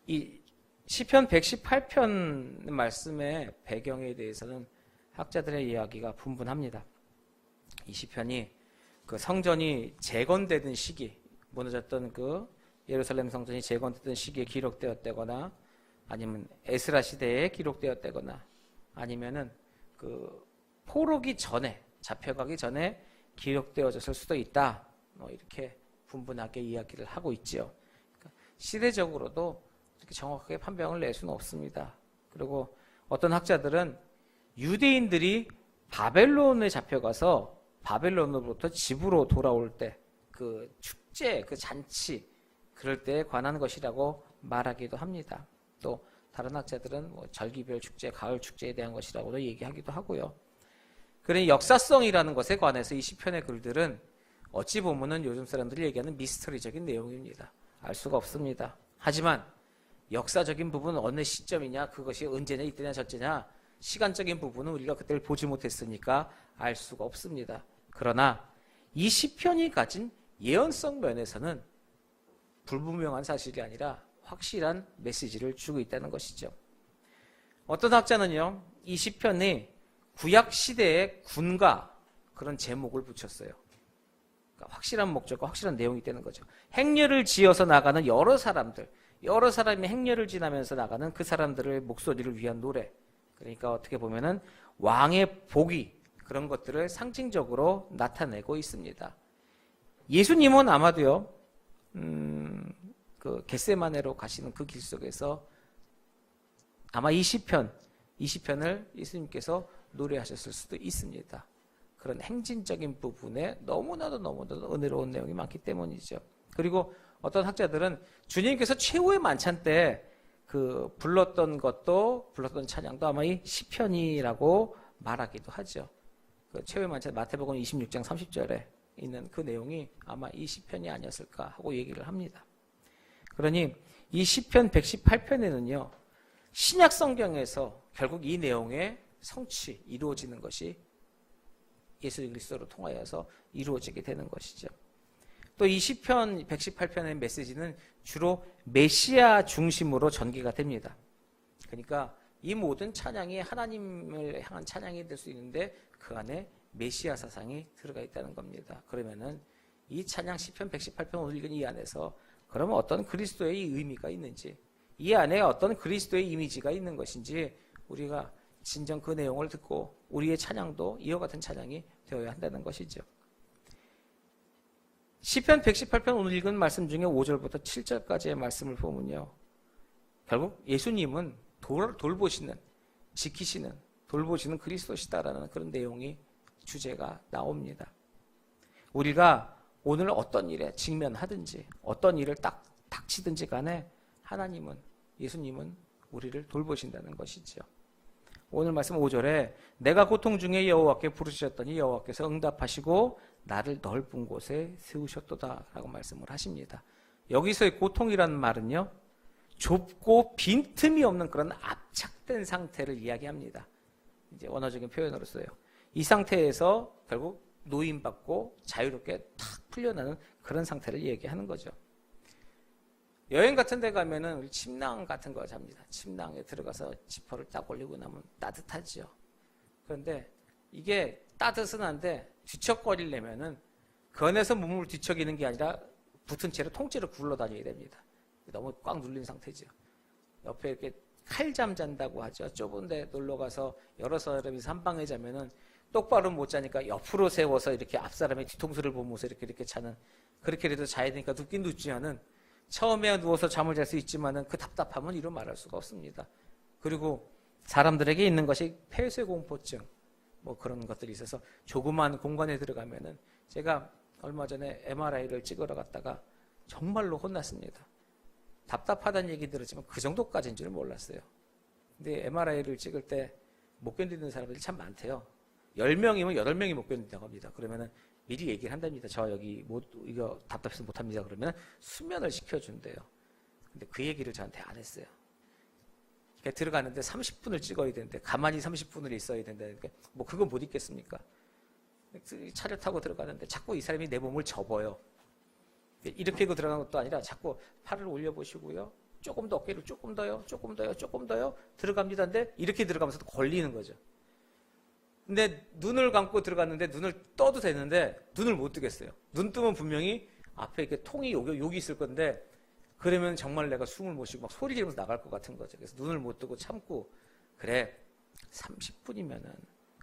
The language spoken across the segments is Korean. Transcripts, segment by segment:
이 시편 118편 말씀의 배경에 대해서는 학자들의 이야기가 분분합니다. 이 시편이 그 성전이 재건되던 시기, 무너졌던 그 예루살렘 성전이 재건되던 시기에 기록되었다거나, 아니면 에스라 시대에 기록되었다거나, 아니면은 그 포로기 전에, 잡혀가기 전에 기록되어졌을 수도 있다. 뭐 이렇게 분분하게 이야기를 하고 있지요. 그러니까 시대적으로도 이렇게 정확하게 판명을 낼 수는 없습니다. 그리고 어떤 학자들은 유대인들이 바벨론에 잡혀가서 바벨론으로부터 집으로 돌아올 때 그 축제, 그 잔치, 그럴 때에 관한 것이라고 말하기도 합니다. 또 다른 학자들은 뭐 절기별 축제, 가을 축제에 대한 것이라고도 얘기하기도 하고요. 그러니 역사성이라는 것에 관해서 이 시편의 글들은 어찌 보면은 요즘 사람들이 얘기하는 미스터리적인 내용입니다. 알 수가 없습니다. 하지만 역사적인 부분은 어느 시점이냐, 그것이 언제냐, 이때냐, 저때냐, 시간적인 부분은 우리가 그때를 보지 못했으니까 알 수가 없습니다. 그러나 이 시편이 가진 예언성 면에서는 불분명한 사실이 아니라 확실한 메시지를 주고 있다는 것이죠. 어떤 학자는요, 이 시편이 구약 시대의 군가, 그런 제목을 붙였어요. 그러니까 확실한 목적과 확실한 내용이 되는 거죠. 행렬을 지어서 나가는 여러 사람들, 여러 사람이 행렬을 지나면서 나가는 그 사람들의 목소리를 위한 노래. 그러니까 어떻게 보면은 왕의 복위, 그런 것들을 상징적으로 나타내고 있습니다. 예수님은 아마도요, 그 겟세마네로 가시는 그 길 속에서 아마 이 시편을 예수님께서 노래하셨을 수도 있습니다. 그런 행진적인 부분에 너무나도 은혜로운 내용이 많기 때문이죠. 그리고 어떤 학자들은 주님께서 최후의 만찬 때 그 불렀던 찬양도 아마 이 시편이라고 말하기도 하죠. 그 최후의 만찬 마태복음 26장 30절에 있는 그 내용이 아마 이 시편이 아니었을까 하고 얘기를 합니다. 그러니 이 시편 118편에는요, 신약 성경에서 결국 이 내용의 성취, 이루어지는 것이 예수 그리스도로 통하여서 이루어지게 되는 것이죠. 또 이 시편 118편의 메시지는 주로 메시아 중심으로 전개가 됩니다. 그러니까 이 모든 찬양이 하나님을 향한 찬양이 될 수 있는데 그 안에 메시아 사상이 들어가 있다는 겁니다. 그러면은 이 찬양 시편 118편 오늘 읽은 이 안에서 그러면 어떤 그리스도의 의미가 있는지, 이 안에 어떤 그리스도의 이미지가 있는 것인지 우리가 진정 그 내용을 듣고 우리의 찬양도 이와 같은 찬양이 되어야 한다는 것이죠. 시편 118편 오늘 읽은 말씀 중에 5절부터 7절까지의 말씀을 보면요, 결국 예수님은 돌보시는, 지키시는, 돌보시는 그리스도시다라는 그런 내용이 주제가 나옵니다. 우리가 오늘 어떤 일에 직면하든지 어떤 일을 딱 닥치든지 간에 하나님은, 예수님은 우리를 돌보신다는 것이죠. 오늘 말씀 5절에 내가 고통 중에 여호와께 부르셨더니 여호와께서 응답하시고 나를 넓은 곳에 세우셨도다 라고 말씀을 하십니다. 여기서의 고통이라는 말은요, 좁고 빈틈이 없는 그런 압착된 상태를 이야기합니다. 이제 원어적인 표현으로서요. 이 상태에서 결국 노임받고 자유롭게 탁 풀려나는 그런 상태를 얘기하는 거죠. 여행 같은 데 가면은 우리 침낭 같은 거 잡니다. 침낭에 들어가서 지퍼를 딱 올리고 나면 따뜻하죠. 그런데 이게 따뜻은 한데 뒤척거리려면은 그 안에서 몸을 뒤척이는 게 아니라 붙은 채로 통째로 굴러다녀야 됩니다. 너무 꽉 눌린 상태죠. 옆에 이렇게 칼잠 잔다고 하죠. 좁은 데 놀러 가서 여러 사람이 한 방에 자면은 똑바로 못 자니까 옆으로 세워서 이렇게 앞 사람의 뒤통수를 보면서 이렇게 자는, 그렇게라도 자야 되니까 눕긴 눕지만은 처음에 누워서 잠을 잘 수 있지만은 그 답답함은 이루 말할 수가 없습니다. 그리고 사람들에게 있는 것이 폐쇄공포증, 뭐 그런 것들이 있어서 조그만 공간에 들어가면은, 제가 얼마 전에 MRI를 찍으러 갔다가 정말로 혼났습니다. 답답하다는 얘기 들었지만 그 정도까지인 줄 몰랐어요. 근데 MRI를 찍을 때 못 견디는 사람들이 참 많대요. 10명이면 8명이 못 견딘다고 합니다. 그러면은 미리 얘기를 한답니다. 저 여기 이거 답답해서 못합니다. 그러면 수면을 시켜준대요. 근데 그 얘기를 저한테 안 했어요. 그러니까 들어가는데 30분을 찍어야 되는데 가만히 30분을 있어야 된다니까 뭐 그거 못 있겠습니까? 차를 타고 들어가는데 자꾸 이 사람이 내 몸을 접어요. 이렇게 하고 들어간 것도 아니라 자꾸 팔을 올려보시고요. 조금 더 어깨를 조금 더요, 조금 더요, 조금 더요 들어갑니다. 근데 이렇게 들어가면서도 걸리는 거죠. 근데 눈을 감고 들어갔는데 눈을 떠도 되는데 눈을 못 뜨겠어요. 눈 뜨면 분명히 앞에 이렇게 통이 여기 있을 건데 그러면 정말 내가 숨을 못 쉬고 막 소리 지르면서 나갈 것 같은 거죠. 그래서 눈을 못 뜨고 참고 그래 30분이면은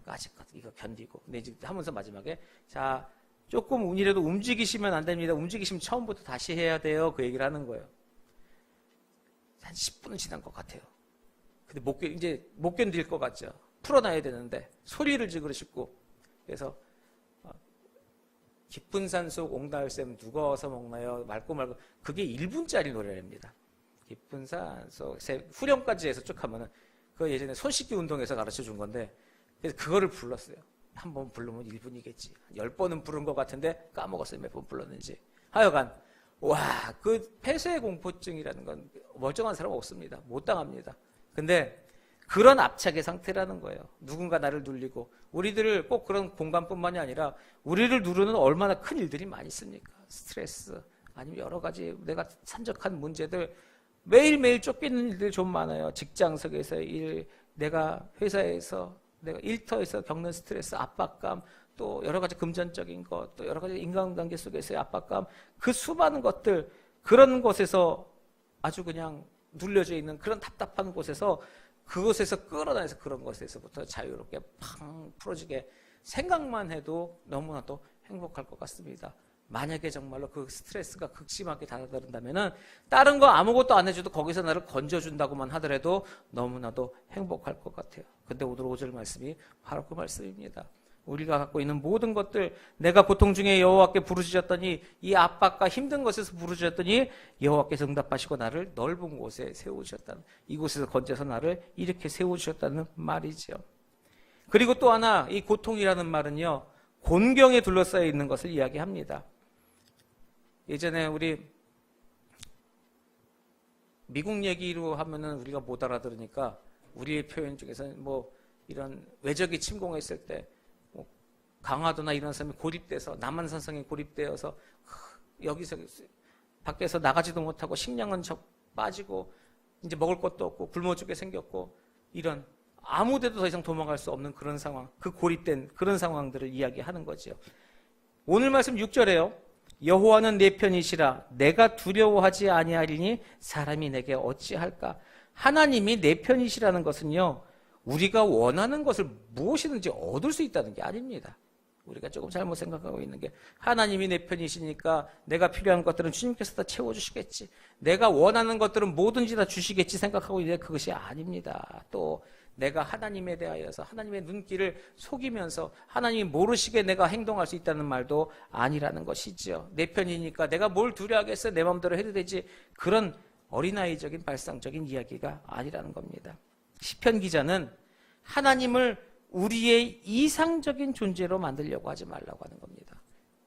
아직까지 이거 견디고 근데 이제 하면서 마지막에 자 조금 운이라도 움직이시면 안 됩니다. 움직이시면 처음부터 다시 해야 돼요. 그 얘기를 하는 거예요. 한 10분은 지난 것 같아요. 근데 이제 못 견딜 것 같죠. 풀어놔야 되는데 소리를 지르고 싶고 그래서 깊은 산속 옹달샘 누가 어서 먹나요? 맑고 그게 1분짜리 노래랍니다. 깊은 산속 후렴까지 해서 쭉 하면은 그 예전에 손 씻기 운동에서 가르쳐 준 건데 그래서 그거를 불렀어요. 한 번 부르면 1분이겠지. 10번은 부른 것 같은데 까먹었어요. 몇 번 불렀는지. 하여간 와, 그 폐쇄 공포증이라는 건 멀쩡한 사람 없습니다. 못 당합니다. 근데 그런 압착의 상태라는 거예요. 누군가 나를 눌리고 우리들을 꼭 그런 공간뿐만이 아니라 우리를 누르는 얼마나 큰 일들이 많이 있습니까? 스트레스 아니면 여러 가지 내가 산적한 문제들 매일매일 쫓기는 일들이 좀 많아요. 직장 속에서의 일, 내가 회사에서 내가 일터에서 겪는 스트레스, 압박감, 또 여러 가지 금전적인 것, 또 여러 가지 인간관계 속에서의 압박감, 그 수많은 것들 그런 곳에서 아주 그냥 눌려져 있는 그런 답답한 곳에서 그곳에서 끌어다녀서 그런 것에서부터 자유롭게 팡 풀어지게 생각만 해도 너무나도 행복할 것 같습니다. 만약에 정말로 그 스트레스가 극심하게 다가든다면은 다른 거 아무것도 안 해줘도 거기서 나를 건져준다고만 하더라도 너무나도 행복할 것 같아요. 근데 오늘 5절 말씀이 바로 그 말씀입니다. 우리가 갖고 있는 모든 것들 내가 고통 중에 여호와께 부르짖었더니 이 압박과 힘든 것에서 부르짖었더니 여호와께서 응답하시고 나를 넓은 곳에 세우셨다는 이곳에서 건져서 나를 이렇게 세우셨다는 말이죠. 그리고 또 하나 이 고통이라는 말은요 곤경에 둘러싸여 있는 것을 이야기합니다. 예전에 우리 미국 얘기로 하면은 우리가 못 알아들으니까 우리의 표현 중에서는 뭐 이런 외적이 침공했을 때 뭐 강화도나 이런 사람이 고립돼서 남한산성에 고립되어서 여기서 밖에서 나가지도 못하고 식량은 빠지고 이제 먹을 것도 없고 굶어 죽게 생겼고 이런 아무데도 더 이상 도망갈 수 없는 그런 상황, 그 고립된 그런 상황들을 이야기하는 거죠. 오늘 말씀 6절에요. 여호와는 내 편이시라 내가 두려워하지 아니하리니 사람이 내게 어찌할까. 하나님이 내 편이시라는 것은요 우리가 원하는 것을 무엇이든지 얻을 수 있다는 게 아닙니다. 우리가 조금 잘못 생각하고 있는 게 하나님이 내 편이시니까 내가 필요한 것들은 주님께서 다 채워주시겠지, 내가 원하는 것들은 뭐든지 다 주시겠지 생각하고 있는데 그것이 아닙니다. 또 내가 하나님에 대하여서 하나님의 눈길을 속이면서 하나님이 모르시게 내가 행동할 수 있다는 말도 아니라는 것이죠. 내 편이니까 내가 뭘 두려워하겠어, 내 마음대로 해도 되지, 그런 어린아이적인 발상적인 이야기가 아니라는 겁니다. 시편 기자는 하나님을 우리의 이상적인 존재로 만들려고 하지 말라고 하는 겁니다.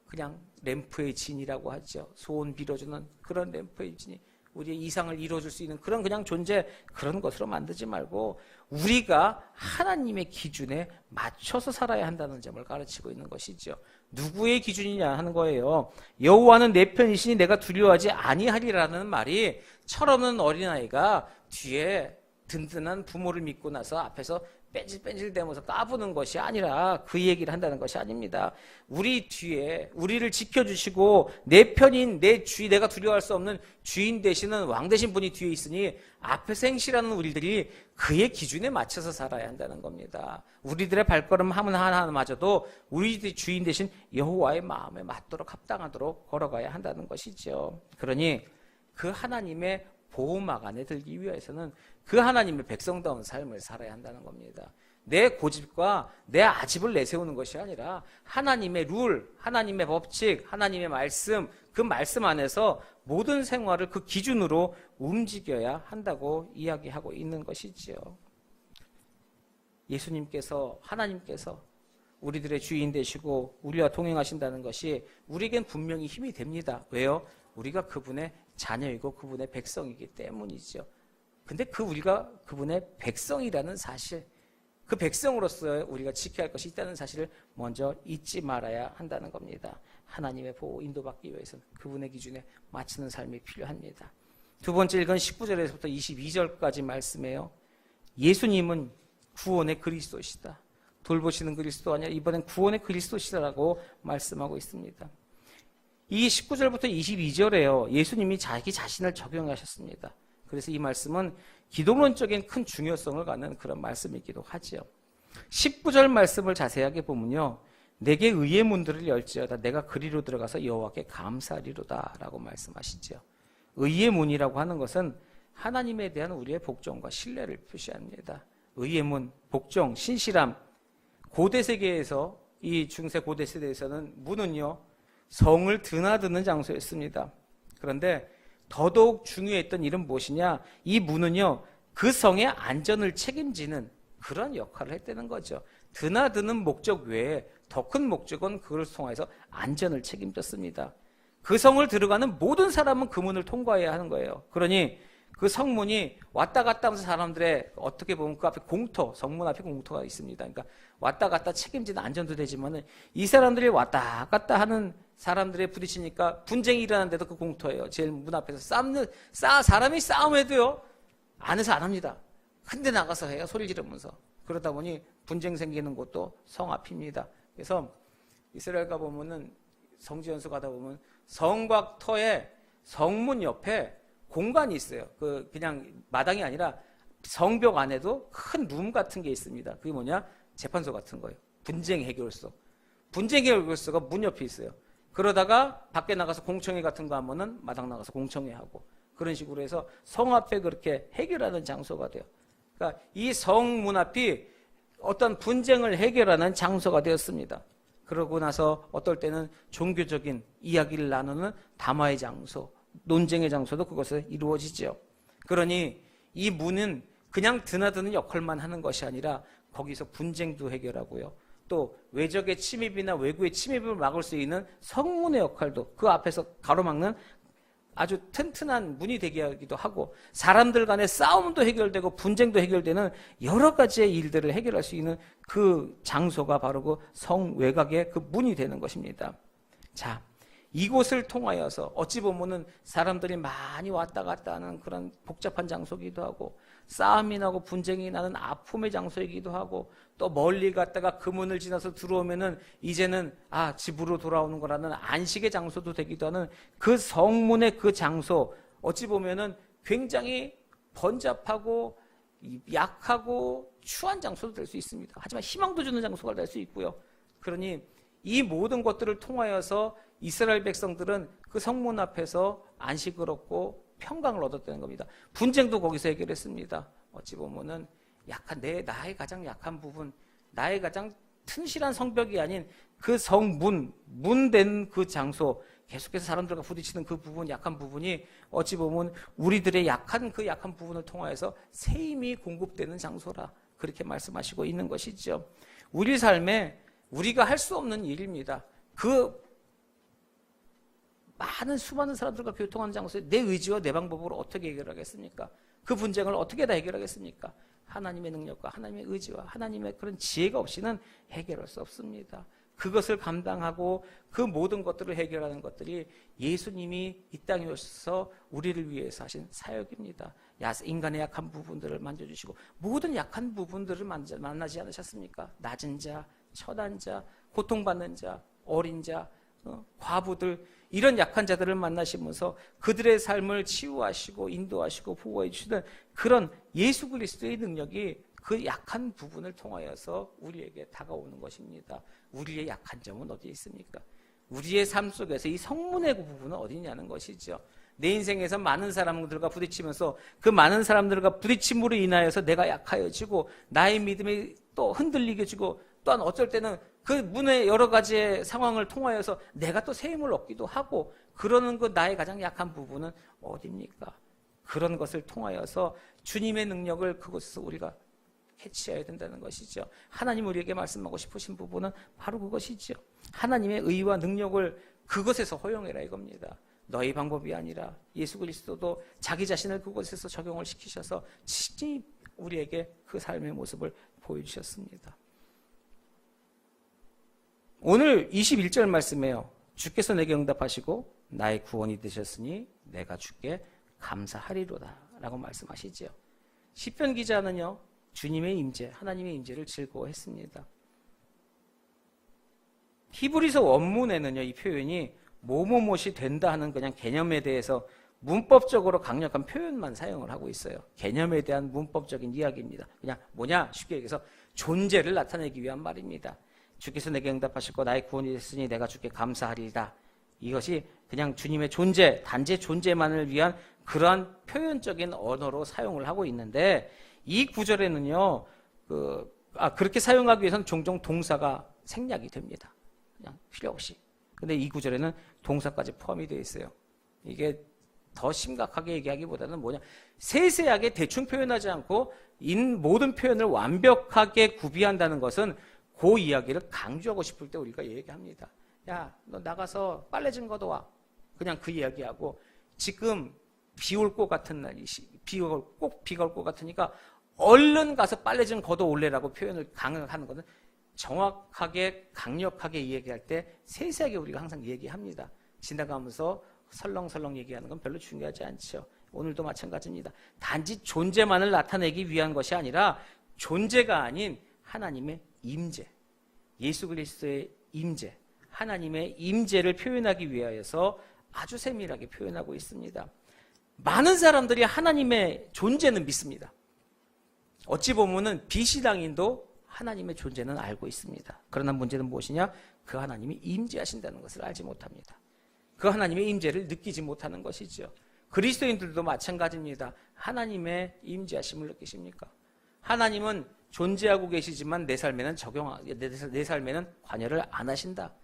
그냥 램프의 진이라고 하죠. 소원 빌어주는 그런 램프의 진이 우리의 이상을 이루어줄 수 있는 그냥 존재, 그런 것으로 만들지 말고 우리가 하나님의 기준에 맞춰서 살아야 한다는 점을 가르치고 있는 것이죠. 누구의 기준이냐 하는 거예요. 여호와는 내 편이시니 내가 두려워하지 아니하리라는 말이 철없는 어린아이가 뒤에 든든한 부모를 믿고 나서 앞에서 뺀질뺀질대면서 까부는 것이 아니라 그 얘기를 한다는 것이 아닙니다. 우리 뒤에 우리를 지켜주시고 내 편인 내 주인, 내가 두려워할 수 없는 주인 되시는 왕 되신 분이 뒤에 있으니 앞에서 행실하는 우리들이 그의 기준에 맞춰서 살아야 한다는 겁니다. 우리들의 발걸음 하나하나마저도 우리 주인 되신 여호와의 마음에 맞도록 합당하도록 걸어가야 한다는 것이죠. 그러니 그 하나님의 보호막 안에 들기 위해서는 그 하나님의 백성다운 삶을 살아야 한다는 겁니다. 내 고집과 내 아집을 내세우는 것이 아니라 하나님의 룰, 하나님의 법칙, 하나님의 말씀, 그 말씀 안에서 모든 생활을 그 기준으로 움직여야 한다고 이야기하고 있는 것이지요. 예수님께서, 하나님께서 우리들의 주인 되시고 우리와 동행하신다는 것이 우리에겐 분명히 힘이 됩니다. 왜요? 우리가 그분의 자녀이고 그분의 백성이기 때문이죠. 근데 우리가 그분의 백성이라는 사실, 그 백성으로서 우리가 지켜야 할 것이 있다는 사실을 먼저 잊지 말아야 한다는 겁니다. 하나님의 보호, 인도받기 위해서는 그분의 기준에 맞추는 삶이 필요합니다. 두 번째 읽은 19절에서부터 22절까지 말씀이에요. 예수님은 구원의 그리스도시다. 돌보시는 그리스도 아니라 이번엔 구원의 그리스도시다라고 말씀하고 있습니다. 이 19절부터 22절에요. 예수님이 자기 자신을 적용하셨습니다. 그래서 이 말씀은 기독론적인 큰 중요성을 갖는 그런 말씀이기도 하죠. 19절 말씀을 자세하게 보면요. 내게 의의 문들을 열지어다 내가 그리로 들어가서 여호와께 감사하리로다 라고 말씀하시죠. 의의 문이라고 하는 것은 하나님에 대한 우리의 복종과 신뢰를 표시합니다. 의의 문, 복종, 신실함. 고대 세계에서 이 중세 고대 시대에서는 문은요 성을 드나드는 장소였습니다. 그런데 더더욱 중요했던 일은 무엇이냐? 이 문은요 그 성의 안전을 책임지는 그런 역할을 했다는 거죠. 드나드는 목적 외에 더 큰 목적은 그걸 통해서 안전을 책임졌습니다. 그 성을 들어가는 모든 사람은 그 문을 통과해야 하는 거예요. 그러니 그 성문이 왔다 갔다 하면서 사람들의 어떻게 보면 그 앞에 공터, 성문 앞에 공터가 있습니다. 그러니까 왔다 갔다 책임지는 안전도 되지만은 이 사람들이 왔다 갔다 하는 사람들에 부딪히니까 분쟁이 일어나는데도 그 공터예요. 제일 문 앞에서 사람이 싸움해도요 안에서 안 합니다. 근데 나가서 해요. 소리 지르면서. 그러다 보니 분쟁 생기는 곳도 성 앞입니다. 그래서 이스라엘 가보면은 성지연수 가다 보면 성곽 터에 성문 옆에 공간이 있어요. 그냥 마당이 아니라 성벽 안에도 큰 룸 같은 게 있습니다. 그게 뭐냐? 재판소 같은 거예요. 분쟁 해결소. 분쟁 해결소가 문 옆에 있어요. 그러다가 밖에 나가서 공청회 같은 거 하면은 마당 나가서 공청회 하고 그런 식으로 해서 성 앞에 그렇게 해결하는 장소가 돼요. 그러니까 이 성문 앞이 어떤 분쟁을 해결하는 장소가 되었습니다. 그러고 나서 어떨 때는 종교적인 이야기를 나누는 담화의 장소, 논쟁의 장소도 그것에서 이루어지죠. 그러니 이 문은 그냥 드나드는 역할만 하는 것이 아니라 거기서 분쟁도 해결하고요. 또 외적의 침입이나 외구의 침입을 막을 수 있는 성문의 역할도 그 앞에서 가로막는 아주 튼튼한 문이 되게 하기도 하고 사람들 간의 싸움도 해결되고 분쟁도 해결되는 여러 가지의 일들을 해결할 수 있는 그 장소가 바로 그 성 외곽의 그 문이 되는 것입니다. 자, 이곳을 통하여서 어찌 보면은 사람들이 많이 왔다 갔다 하는 그런 복잡한 장소이기도 하고 싸움이 나고 분쟁이 나는 아픔의 장소이기도 하고 또 멀리 갔다가 그 문을 지나서 들어오면은 이제는 집으로 돌아오는 거라는 안식의 장소도 되기도 하는 그 성문의 그 장소 어찌 보면은 굉장히 번잡하고 약하고 추한 장소도 될 수 있습니다. 하지만 희망도 주는 장소가 될 수 있고요. 그러니 이 모든 것들을 통하여서 이스라엘 백성들은 그 성문 앞에서 안식을 얻고 평강을 얻었다는 겁니다. 분쟁도 거기서 해결했습니다. 어찌 보면은 나의 가장 약한 부분, 나의 가장 튼실한 성벽이 아닌 그 성문, 문된 그 장소, 계속해서 사람들과 부딪히는 그 부분, 약한 부분이 어찌 보면 우리들의 그 약한 부분을 통하여서 새 힘이 공급되는 장소라 그렇게 말씀하시고 있는 것이죠. 우리 삶에 우리가 할 수 없는 일입니다. 수많은 사람들과 교통하는 장소에 내 의지와 내 방법으로 어떻게 해결하겠습니까? 그 분쟁을 어떻게 다 해결하겠습니까? 하나님의 능력과 하나님의 의지와 하나님의 그런 지혜가 없이는 해결할 수 없습니다. 그것을 감당하고 그 모든 것들을 해결하는 것들이 예수님이 이 땅에 오셔서 우리를 위해서 하신 사역입니다. 인간의 약한 부분들을 만져주시고 모든 약한 부분들을 만나지 않으셨습니까? 낮은 자, 처단 자, 고통받는 자, 어린 자, 과부들 이런 약한 자들을 만나시면서 그들의 삶을 치유하시고 인도하시고 보호해 주시는 그런 예수 그리스도의 능력이 그 약한 부분을 통하여서 우리에게 다가오는 것입니다. 우리의 약한 점은 어디에 있습니까? 우리의 삶 속에서 이 성문의 부분은 어디냐는 것이죠. 내 인생에서 많은 사람들과 부딪히면서 그 많은 사람들과 부딪힘으로 인하여서 내가 약하여지고 나의 믿음이 또 흔들리게 지고 또한 어쩔 때는 그 문의 여러 가지의 상황을 통하여서 내가 또 새 힘을 얻기도 하고 그러는 그 나의 가장 약한 부분은 어디입니까? 그런 것을 통하여서 주님의 능력을 그곳에서 우리가 캐치해야 된다는 것이죠. 하나님 우리에게 말씀하고 싶으신 부분은 바로 그것이죠. 하나님의 의와 능력을 그것에서 허용해라 이겁니다. 너희 방법이 아니라 예수 그리스도도 자기 자신을 그곳에서 적용을 시키셔서 친히 우리에게 그 삶의 모습을 보여주셨습니다. 오늘 21절 말씀이에요. 주께서 내게 응답하시고 나의 구원이 되셨으니 내가 주께 감사하리로다 라고 말씀하시죠. 시편 기자는요, 주님의 임재, 하나님의 임재를 즐거워했습니다. 히브리서 원문에는요, 이 표현이 뭐뭐뭇이 된다 하는 그냥 개념에 대해서 문법적으로 강력한 표현만 사용을 하고 있어요. 개념에 대한 문법적인 이야기입니다. 그냥 뭐냐? 쉽게 얘기해서 존재를 나타내기 위한 말입니다. 주께서 내게 응답하시고 나의 구원이 됐으니 내가 주께 감사하리이다. 이것이 그냥 주님의 존재, 단지 존재만을 위한 그러한 표현적인 언어로 사용을 하고 있는데, 이 구절에는요, 그렇게 사용하기 위해서는 종종 동사가 생략이 됩니다. 그냥 필요 없이. 근데 이 구절에는 동사까지 포함이 되어 있어요. 이게 더 심각하게 얘기하기보다는 뭐냐, 세세하게 대충 표현하지 않고 모든 표현을 완벽하게 구비한다는 것은 그 이야기를 강조하고 싶을 때 우리가 얘기합니다. 야, 너 나가서 빨래 좀 걷어와. 그냥 그 이야기하고, 지금 비 올 것 같은 날이, 꼭 비가 올 것 같으니까 얼른 가서 빨래 좀 걷어올래라고 표현을 강하는 것은 정확하게 강력하게 이야기할 때 세세하게 우리가 항상 얘기합니다. 지나가면서 설렁설렁 얘기하는 건 별로 중요하지 않죠. 오늘도 마찬가지입니다. 단지 존재만을 나타내기 위한 것이 아니라 존재가 아닌 하나님의 임재, 예수 그리스도의 임재, 하나님의 임재를 표현하기 위하여서 아주 세밀하게 표현하고 있습니다. 많은 사람들이 하나님의 존재는 믿습니다. 어찌 보면은 비신앙인도 하나님의 존재는 알고 있습니다. 그러나 문제는 무엇이냐? 그 하나님이 임재하신다는 것을 알지 못합니다. 그 하나님의 임재를 느끼지 못하는 것이죠. 그리스도인들도 마찬가지입니다. 하나님의 임재하심을 느끼십니까? 하나님은 존재하고 계시지만 내 삶에는 내 삶에는 관여를 안 하신다.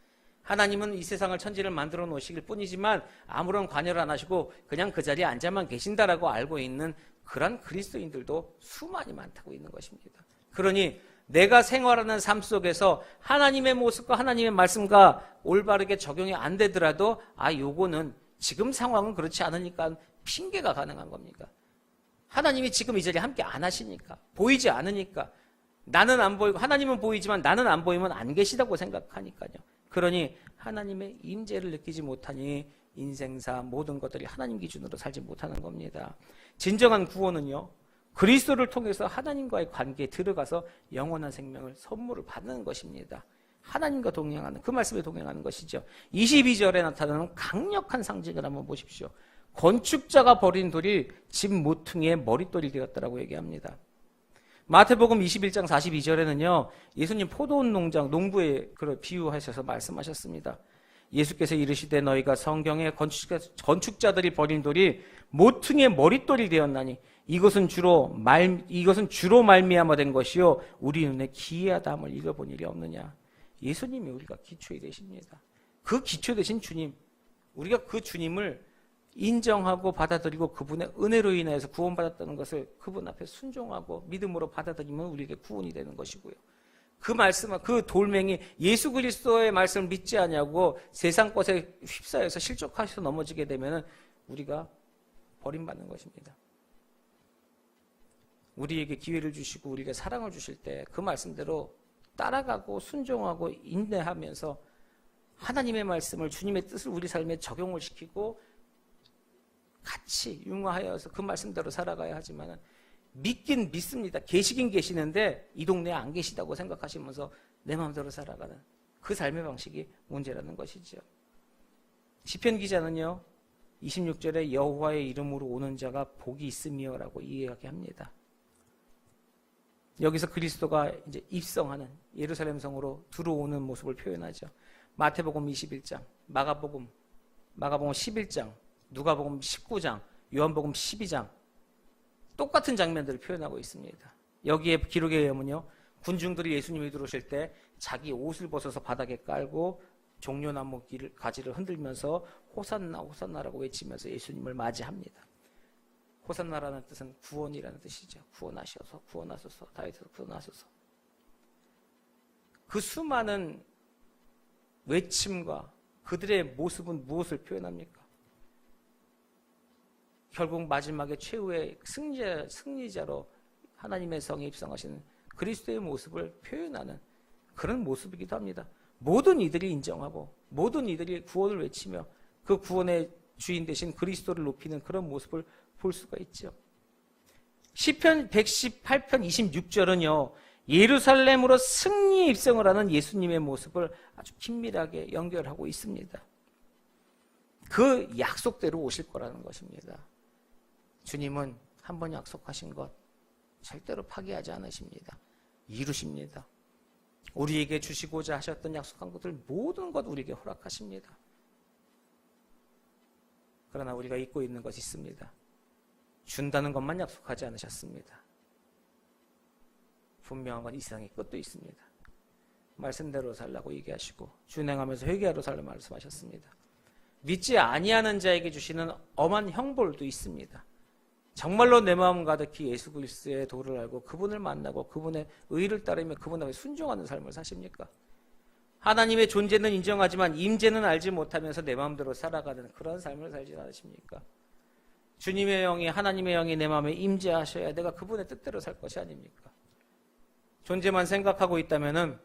하나님은 이 세상을 천지를 만들어 놓으시길 뿐이지만 아무런 관여를 안 하시고 그냥 그 자리에 앉아만 계신다라고 알고 있는 그런 그리스도인들도 수많이 많다고 있는 것입니다. 그러니 내가 생활하는 삶 속에서 하나님의 모습과 하나님의 말씀과 올바르게 적용이 안 되더라도 요거는 지금 상황은 그렇지 않으니까 핑계가 가능한 겁니까? 하나님이 지금 이 자리에 함께 안 하시니까, 보이지 않으니까, 나는 안 보이고 하나님은 보이지만 나는 안 보이면 안 계시다고 생각하니까요. 그러니 하나님의 임재를 느끼지 못하니 인생사 모든 것들이 하나님 기준으로 살지 못하는 겁니다. 진정한 구원은요, 그리스도를 통해서 하나님과의 관계에 들어가서 영원한 생명을 선물을 받는 것입니다. 하나님과 동행하는, 그 말씀에 동행하는 것이죠. 22절에 나타나는 강력한 상징을 한번 보십시오. 건축자가 버린 돌이 집 모퉁이의 머릿돌이 되었다라고 얘기합니다. 마태복음 21장 42절에는요, 예수님 포도원 농장, 농부에 비유하셔서 말씀하셨습니다. 예수께서 이르시되 너희가 성경에 건축자들이 버린 돌이 모퉁이의 머릿돌이 되었나니 이것은 주로 말미암아 된 것이요 우리 눈에 기이하다함을 읽어본 일이 없느냐. 예수님이 우리가 기초이 되십니다. 그 기초 되신 주님, 우리가 그 주님을 인정하고 받아들이고 그분의 은혜로 인해서 구원받았다는 것을 그분 앞에 순종하고 믿음으로 받아들이면 우리에게 구원이 되는 것이고요. 그 말씀, 그 돌멩이 예수 그리스도의 말씀을 믿지 않냐고 세상 것에 휩싸여서 실족하셔서 넘어지게 되면 우리가 버림받는 것입니다. 우리에게 기회를 주시고 우리에게 사랑을 주실 때 그 말씀대로 따라가고 순종하고 인내하면서 하나님의 말씀을, 주님의 뜻을 우리 삶에 적용을 시키고 같이 융화하여서 그 말씀대로 살아가야 하지만 믿긴 믿습니다. 계시긴 계시는데 이 동네에 안 계시다고 생각하시면서 내 마음대로 살아가는 그 삶의 방식이 문제라는 것이죠. 시편 기자는요 26절에 여호와의 이름으로 오는 자가 복이 있으며라고 이야기합니다. 여기서 그리스도가 이제 입성하는 예루살렘 성으로 들어오는 모습을 표현하죠. 마태복음 21장, 마가복음 11장, 누가복음 19장, 요한복음 12장 똑같은 장면들을 표현하고 있습니다. 여기에 기록에 의하면요, 군중들이 예수님이 들어오실 때 자기 옷을 벗어서 바닥에 깔고 종려나무 가지를 흔들면서 호산나 호산나라고 외치면서 예수님을 맞이합니다. 호산나라는 뜻은 구원이라는 뜻이죠. 구원하셔서, 구원하소서, 다윗에서 구원하소서. 그 수많은 외침과 그들의 모습은 무엇을 표현합니까? 결국 마지막에 최후의 승리자로 하나님의 성에 입성하시는 그리스도의 모습을 표현하는 그런 모습이기도 합니다. 모든 이들이 인정하고 모든 이들이 구원을 외치며 그 구원의 주인 대신 그리스도를 높이는 그런 모습을 볼 수가 있죠. 시편 118편 26절은요. 예루살렘으로 승리 입성을 하는 예수님의 모습을 아주 긴밀하게 연결하고 있습니다. 그 약속대로 오실 거라는 것입니다. 주님은 한번 약속하신 것 절대로 파기하지 않으십니다. 이루십니다. 우리에게 주시고자 하셨던 약속한 것들 모든 것 우리에게 허락하십니다. 그러나 우리가 잊고 있는 것이 있습니다. 준다는 것만 약속하지 않으셨습니다. 분명한 건 이 세상의 끝도 있습니다. 말씀대로 살라고 얘기하시고 준행하면서 회개하러 살라 말씀하셨습니다. 믿지 아니하는 자에게 주시는 엄한 형벌도 있습니다. 정말로 내 마음 가득히 예수 그리스도의 도를 알고 그분을 만나고 그분의 의를 따르며 그분에게 순종하는 삶을 사십니까? 하나님의 존재는 인정하지만 임재는 알지 못하면서 내 마음대로 살아가는 그런 삶을 살지 않으십니까? 주님의 영이 하나님의 영이 내 마음에 임재하셔야 내가 그분의 뜻대로 살 것이 아닙니까? 존재만 생각하고 있다면은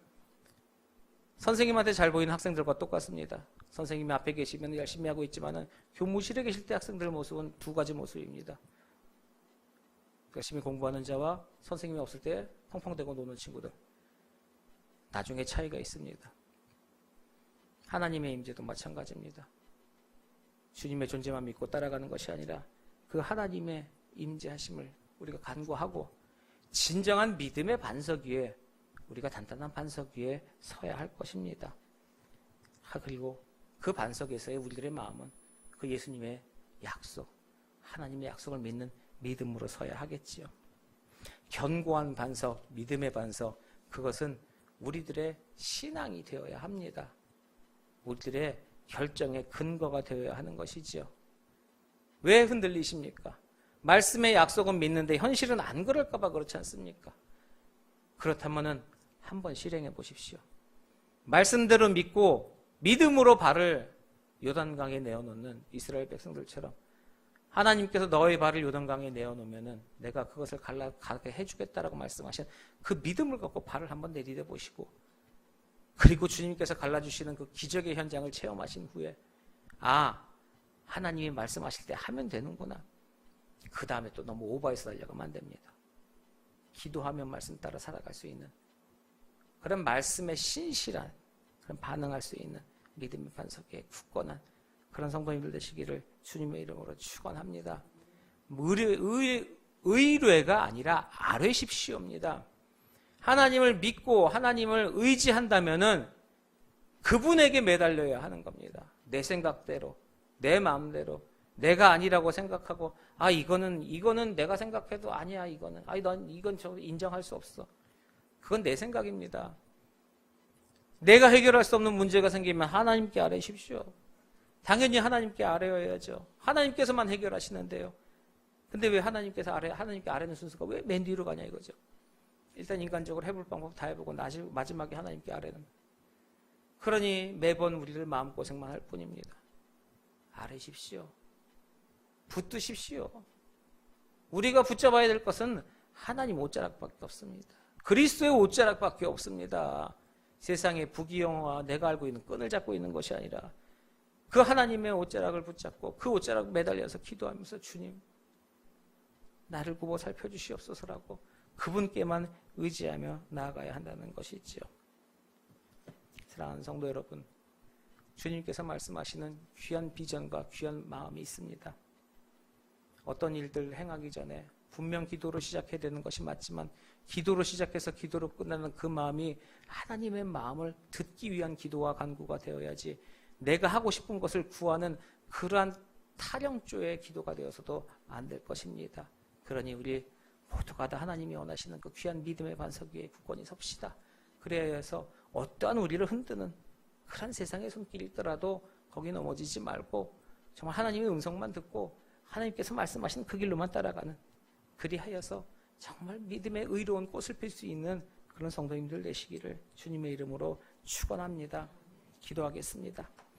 선생님한테 잘 보이는 학생들과 똑같습니다. 선생님이 앞에 계시면 열심히 하고 있지만은 교무실에 계실 때 학생들 모습은 두 가지 모습입니다. 열심히 공부하는 자와 선생님이 없을 때 펑펑대고 노는 친구들. 나중에 차이가 있습니다. 하나님의 임재도 마찬가지입니다. 주님의 존재만 믿고 따라가는 것이 아니라 그 하나님의 임재하심을 우리가 간구하고 진정한 믿음의 반석 위에 우리가 단단한 반석 위에 서야 할 것입니다. 그리고 그 반석에서의 우리들의 마음은 그 예수님의 약속, 하나님의 약속을 믿는 믿음으로 서야 하겠지요. 견고한 반석, 믿음의 반석, 그것은 우리들의 신앙이 되어야 합니다. 우리들의 결정의 근거가 되어야 하는 것이지요. 왜 흔들리십니까? 말씀의 약속은 믿는데 현실은 안 그럴까 봐 그렇지 않습니까? 그렇다면은 한번 실행해 보십시오. 말씀대로 믿고 믿음으로 발을 요단강에 내어놓는 이스라엘 백성들처럼 하나님께서 너의 발을 요단강에 내어놓으면은 내가 그것을 가게 해주겠다라고 말씀하신 그 믿음을 갖고 발을 한번 내디뎌 보시고 그리고 주님께서 갈라주시는 그 기적의 현장을 체험하신 후에 하나님이 말씀하실 때 하면 되는구나. 그 다음에 또 너무 오버해서 달려가면 안 됩니다. 기도하면 말씀 따라 살아갈 수 있는 그런 말씀에 신실한 그런 반응할 수 있는 믿음의 반석에 굳건한 그런 성도님들 되시기를 주님의 이름으로 축원합니다. 의뢰가 아니라 아뢰십시오입니다. 하나님을 믿고 하나님을 의지한다면은 그분에게 매달려야 하는 겁니다. 내 생각대로, 내 마음대로, 내가 아니라고 생각하고, 이거는 내가 생각해도 아니야, 이거는. 이건 저 인정할 수 없어. 그건 내 생각입니다. 내가 해결할 수 없는 문제가 생기면 하나님께 아뢰십시오. 당연히 하나님께 아뢰어야죠. 하나님께서만 해결하시는데요. 근데 왜 하나님께 아뢰는 순서가 왜 맨 뒤로 가냐 이거죠. 일단 인간적으로 해볼 방법 다 해보고 마지막에 하나님께 아뢰는. 그러니 매번 우리를 마음고생만 할 뿐입니다. 아뢰십시오. 붙드십시오. 우리가 붙잡아야 될 것은 하나님 옷자락밖에 없습니다. 그리스도의 옷자락밖에 없습니다. 세상의 부귀영화와 내가 알고 있는 끈을 잡고 있는 것이 아니라 그 하나님의 옷자락을 붙잡고 그 옷자락 매달려서 기도하면서 주님 나를 보고 살펴주시옵소서라고 그분께만 의지하며 나아가야 한다는 것이지요. 사랑하는 성도 여러분, 주님께서 말씀하시는 귀한 비전과 귀한 마음이 있습니다. 어떤 일들 행하기 전에 분명 기도로 시작해야 되는 것이 맞지만 기도로 시작해서 기도로 끝나는 그 마음이 하나님의 마음을 듣기 위한 기도와 간구가 되어야지 내가 하고 싶은 것을 구하는 그러한 타령조의 기도가 되어서도 안 될 것입니다. 그러니 우리 모두가 다 하나님이 원하시는 그 귀한 믿음의 반석 위에 굳건히 섭시다. 그래야 해서 어떠한 우리를 흔드는 그런 세상의 손길이 있더라도 거기 넘어지지 말고 정말 하나님의 음성만 듣고 하나님께서 말씀하신 그 길로만 따라가는 그리하여서 정말 믿음의 의로운 꽃을 필 수 있는 그런 성도님들 되시기를 주님의 이름으로 축원합니다. 기도하겠습니다.